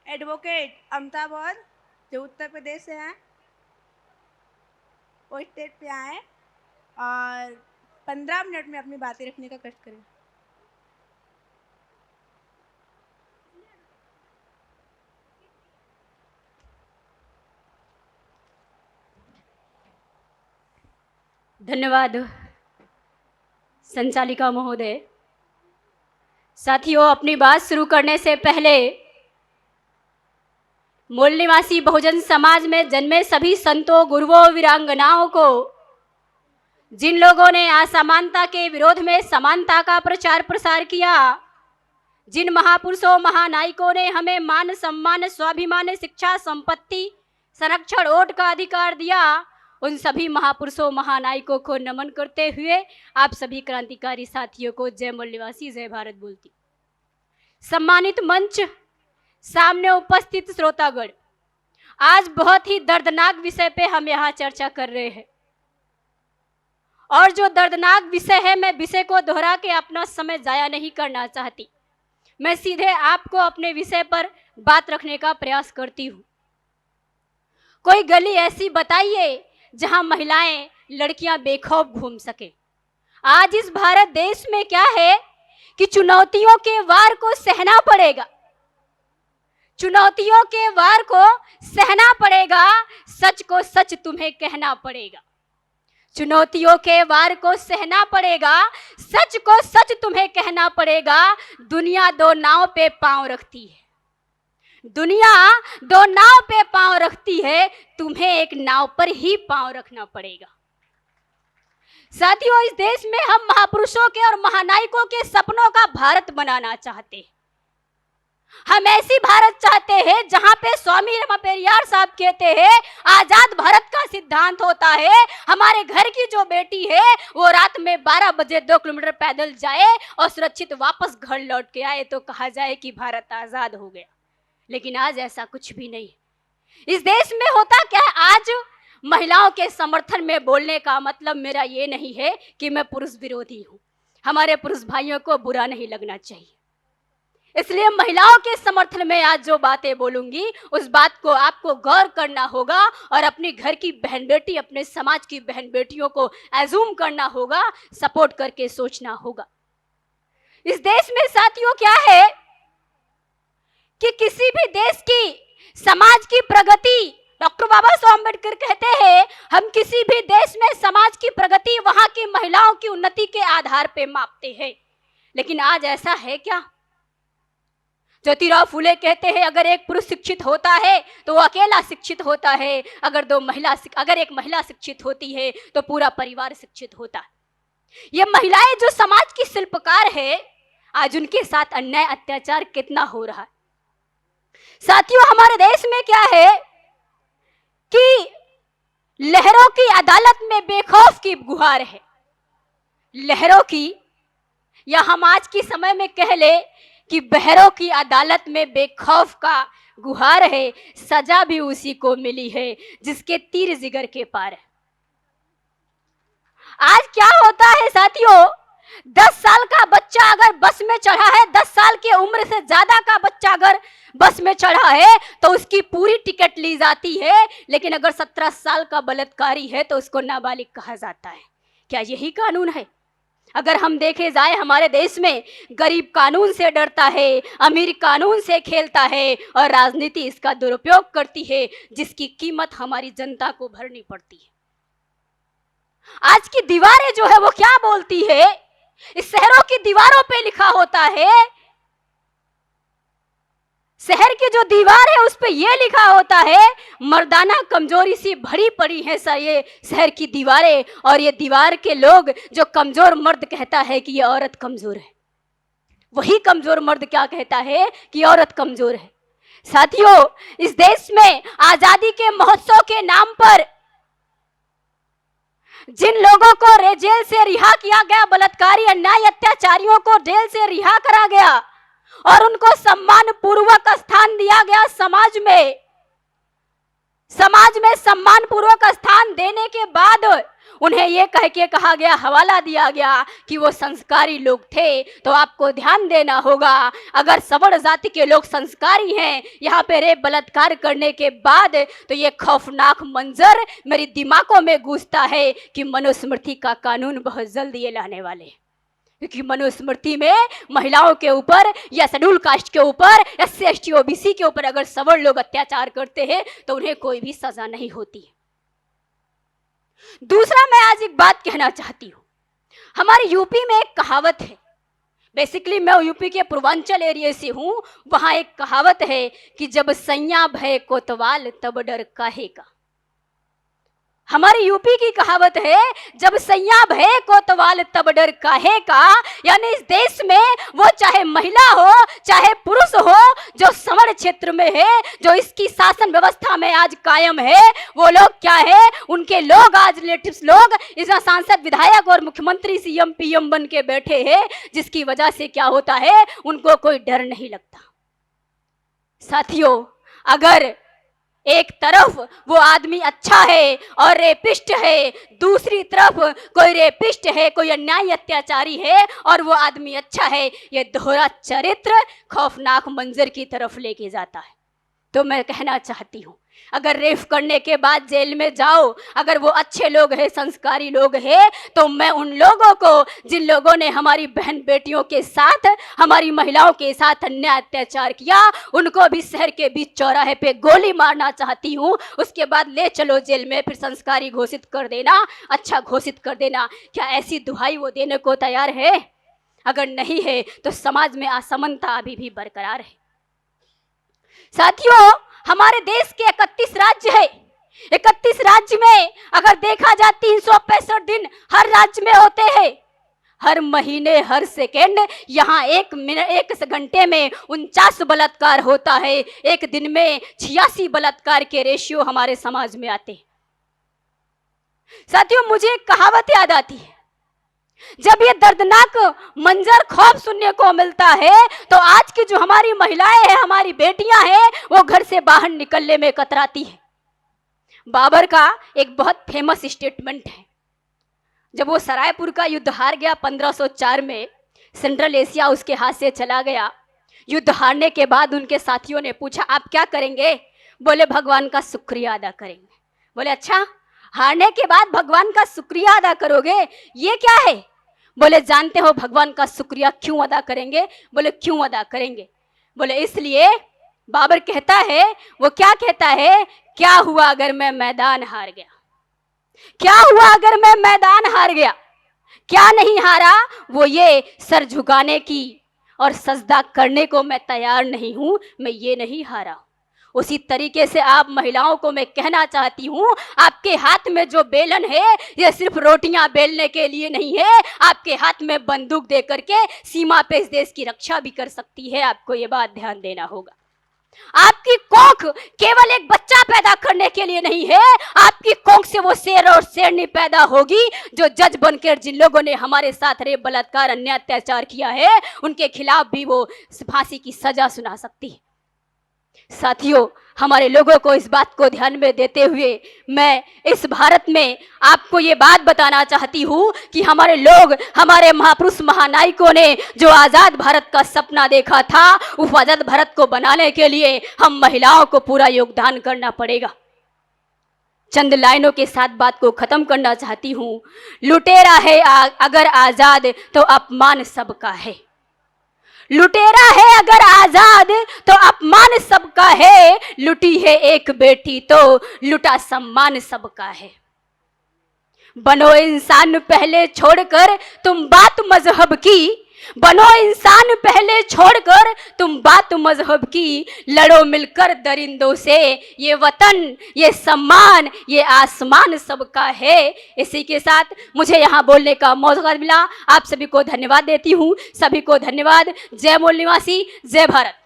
Advocate Amitabh और जो उत्तर प्रदेश से हैं वो स्टेज पे आए और 15 मिनट में अपनी बातें रखने का कष्ट करें। धन्यवाद संचालिका महोदय। साथियों, अपनी बात शुरू करने से पहले मूल निवासी बहुजन समाज में जन्मे सभी संतों, गुरुओं, वीरांगनाओं को, जिन लोगों ने असमानता के विरोध में समानता का प्रचार प्रसार किया, जिन महापुरुषों महानायकों ने हमें मान सम्मान, स्वाभिमान, शिक्षा, संपत्ति, संरक्षण, वोट का अधिकार दिया, उन सभी महापुरुषों महानायकों को नमन करते हुए आप सभी क्रांतिकारी साथियों को जय मूल निवासी, जय भारत बोलती। सम्मानित मंच, सामने उपस्थित श्रोतागण, आज बहुत ही दर्दनाक विषय पे हम यहाँ चर्चा कर रहे हैं और जो दर्दनाक विषय है, मैं विषय को दोहरा के अपना समय जाया नहीं करना चाहती। मैं सीधे आपको अपने विषय पर बात रखने का प्रयास करती हूँ। कोई गली ऐसी बताइए जहां महिलाएं, लड़कियां बेखौफ घूम सके। आज इस भारत देश में क्या है कि चुनौतियों के वार को सहना पड़ेगा, चुनौतियों के वार को सहना पड़ेगा, सच को सच तुम्हें कहना पड़ेगा। चुनौतियों के वार को सहना पड़ेगा, सच को सच तुम्हें कहना पड़ेगा। दुनिया दो नाव पे पांव रखती है, दुनिया दो नाव पे पांव रखती है, तुम्हें एक नाव पर ही पांव रखना पड़ेगा। साथियों, इस देश में हम महापुरुषों के और महानायकों के सपनों का भारत बनाना चाहते हैं। हम ऐसी भारत चाहते हैं जहां पे स्वामी रामा पेरियार साहब कहते हैं, आजाद भारत का सिद्धांत होता है हमारे घर की जो बेटी है वो रात में 12 बजे 2 किलोमीटर पैदल जाए और सुरक्षित वापस घर लौट के आए तो कहा जाए कि भारत आजाद हो गया। लेकिन आज ऐसा कुछ भी नहीं। इस देश में होता क्या है, आज महिलाओं के समर्थन में बोलने का मतलब मेरा ये नहीं है कि मैं पुरुष विरोधी हूं। हमारे पुरुष भाइयों को बुरा नहीं लगना चाहिए, इसलिए महिलाओं के समर्थन में आज जो बातें बोलूंगी उस बात को आपको गौर करना होगा और अपने घर की बहन बेटी, अपने समाज की बहन बेटियों को एज्यूम करना होगा, सपोर्ट करके सोचना होगा। इस देश में साथियों क्या है कि किसी भी देश की समाज की प्रगति, डॉक्टर बाबा साहब अम्बेडकर कहते हैं, हम किसी भी देश में समाज की प्रगति वहां की महिलाओं की उन्नति के आधार पे मापते हैं। लेकिन आज ऐसा है क्या? ज्योतिराव फूले कहते हैं, अगर एक पुरुष शिक्षित होता है तो वो अकेला शिक्षित होता है, अगर एक महिला शिक्षित होती है तो पूरा परिवार शिक्षित होता है। ये महिलाएं जो समाज की शिल्पकार है, आज उनके साथ अन्याय अत्याचार कितना हो रहा है। साथियों, हमारे देश में क्या है कि लहरों की अदालत में बेखौफ की गुहार है। लहरों की, या हम आज के समय में कह ले कि बहरों की अदालत में बेखौफ का गुहार है। सजा भी उसी को मिली है जिसके तीर जिगर के पार है। आज क्या होता है साथियों, 10 साल का बच्चा अगर बस में चढ़ा है, 10 साल की उम्र से ज्यादा का बच्चा अगर बस में चढ़ा है तो उसकी पूरी टिकट ली जाती है, लेकिन अगर 17 साल का बलात्कारी है तो उसको नाबालिग कहा जाता है। क्या यही कानून है? अगर हम देखे जाए, हमारे देश में गरीब कानून से डरता है, अमीर कानून से खेलता है और राजनीति इसका दुरुपयोग करती है, जिसकी कीमत हमारी जनता को भरनी पड़ती है। आज की दीवारें जो है वो क्या बोलती है? इस शहरों की दीवारों पे लिखा होता है, शहर की जो दीवार है उस पे ये लिखा होता है, मर्दाना कमजोरी सी भरी पड़ी है ये शहर की दीवारें, और ये दीवार के लोग जो कमजोर मर्द कहता है कि ये औरत कमजोर है, वही कमजोर मर्द क्या कहता है कि औरत कमजोर है। साथियों, इस देश में आजादी के महोत्सव के नाम पर जिन लोगों को जेल से रिहा किया गया, बलात्कारी अन्याय अत्याचारियों को जेल से रिहा करा गया और उनको सम्मान पूर्वक स्थान दिया गया, समाज में सम्मान पूर्वक स्थान देने के बाद उन्हें ये कह के कहा गया, हवाला दिया गया कि वो संस्कारी लोग थे। तो आपको ध्यान देना होगा, अगर सवर्ण जाति के लोग संस्कारी हैं, यहाँ पे रेप बलात्कार करने के बाद, तो ये खौफनाक मंजर मेरे दिमागों में गूंजता है कि मनुस्मृति का कानून बहुत जल्द ये लाने वाले, क्योंकि मनुस्मृति में महिलाओं के ऊपर या शेड्यूल कास्ट के ऊपर या SC ST OBC के ऊपर अगर सवर्ण लोग अत्याचार करते हैं तो उन्हें कोई भी सजा नहीं होती। दूसरा, मैं आज एक बात कहना चाहती हूं। हमारे यूपी में एक कहावत है, बेसिकली मैं यूपी के पूर्वांचल एरिया से हूं, वहां एक कहावत है कि जब सैया भय कोतवाल तब डर काहे का। हमारी यूपी की कहावत है, जब सैया भय कोतवाल तब डर काहे का। यानी इस देश में वो चाहे महिला हो चाहे पुरुष हो, जो सवर्ण क्षेत्र में है, जो इसकी शासन व्यवस्था में आज कायम है, वो लोग क्या है, उनके लोग आज रिलेटिव्स लोग इसका सांसद विधायक और मुख्यमंत्री CM PM बन के बैठे हैं, जिसकी वजह से क्या होता है, उनको कोई डर नहीं लगता। साथियों, अगर एक तरफ वो आदमी अच्छा है और रेपिस्ट है, दूसरी तरफ कोई रेपिस्ट है, कोई अन्याय अत्याचारी है और वो आदमी अच्छा है, ये दोहरा चरित्र खौफनाक मंजर की तरफ लेके जाता है। तो मैं कहना चाहती हूँ, अगर रेप करने के बाद जेल में जाओ, अगर वो अच्छे लोग हैं, संस्कारी लोग हैं, तो मैं उन लोगों को, जिन लोगों ने हमारी बहन बेटियों के साथ, हमारी महिलाओं के साथ अन्याय अत्याचार किया, उनको भी शहर के बीच चौराहे पे गोली मारना चाहती हूँ। उसके बाद ले चलो जेल में, फिर संस्कारी घोषित कर देना, अच्छा घोषित कर देना। क्या ऐसी दुहाई वो देने को तैयार है? अगर नहीं है तो समाज में असमानता अभी भी बरकरार है। साथियों, हमारे देश के 31 राज्य है। 31 राज्य में अगर देखा जाए 365 दिन हर राज्य में होते हैं। हर महीने, हर सेकेंड, यहाँ एक घंटे में 49 बलात्कार होता है। एक दिन में 86 बलात्कार के रेशियो हमारे समाज में आते हैं। साथियों, मुझे एक कहावत याद आती है, जब ये दर्दनाक मंजर खौफ सुनने को मिलता है तो आज की जो हमारी महिलाएं हैं, हमारी बेटियां हैं, वो घर से बाहर निकलने में कतराती है। बाबर का एक बहुत फेमस स्टेटमेंट है, जब वो सरायपुर का युद्ध हार गया 1504 में, सेंट्रल एशिया उसके हाथ से चला गया। युद्ध हारने के बाद उनके साथियों ने पूछा, आप क्या करेंगे? बोले, भगवान का शुक्रिया अदा करेंगे। बोले, अच्छा, हारने के बाद भगवान का शुक्रिया अदा करोगे, ये क्या है? बोले, जानते हो भगवान का शुक्रिया क्यों अदा करेंगे? बोले, क्यों अदा करेंगे? बोले, इसलिए। बाबर कहता है, वो क्या कहता है, क्या हुआ अगर मैं मैदान हार गया? क्या हुआ अगर मैं मैदान हार गया? क्या नहीं हारा? वो ये सर झुकाने की और सजदा करने को मैं तैयार नहीं हूं, मैं ये नहीं हारा। उसी तरीके से आप महिलाओं को मैं कहना चाहती हूँ, आपके हाथ में जो बेलन है, ये सिर्फ रोटियां बेलने के लिए नहीं है। आपके हाथ में बंदूक दे करके सीमा पे इस देश की रक्षा भी कर सकती है। आपको ये बात ध्यान देना होगा। आपकी कोख केवल एक बच्चा पैदा करने के लिए नहीं है, आपकी कोख से वो शेर और शेरनी पैदा होगी, जो जज बनकर जिन लोगों ने हमारे साथ रेप बलात्कार अन्याय अत्याचार किया है, उनके खिलाफ भी वो फांसी की सजा सुना सकती है। साथियों, हमारे लोगों को इस बात को ध्यान में देते हुए मैं इस भारत में आपको ये बात बताना चाहती हूँ कि हमारे लोग, हमारे महापुरुष महानायकों ने जो आज़ाद भारत का सपना देखा था, उस आज़ाद भारत को बनाने के लिए हम महिलाओं को पूरा योगदान करना पड़ेगा। चंद लाइनों के साथ बात को खत्म करना चाहती हूँ। लुटेरा है अगर आज़ाद तो अपमान सबका है। लुटेरा है अगर आजाद तो अपमान सबका है। लुटी है एक बेटी तो लुटा सम्मान सबका है। बनो इंसान पहले छोड़कर तुम बात मजहब की, बनो इंसान पहले छोड़कर तुम बात मजहब की। लड़ो मिलकर दरिंदों से, ये वतन, ये सम्मान, ये आसमान सबका है। इसी के साथ मुझे यहाँ बोलने का मौका मिला। आप सभी को धन्यवाद देती हूँ। सभी को धन्यवाद। जय मूल निवासी, जय भारत।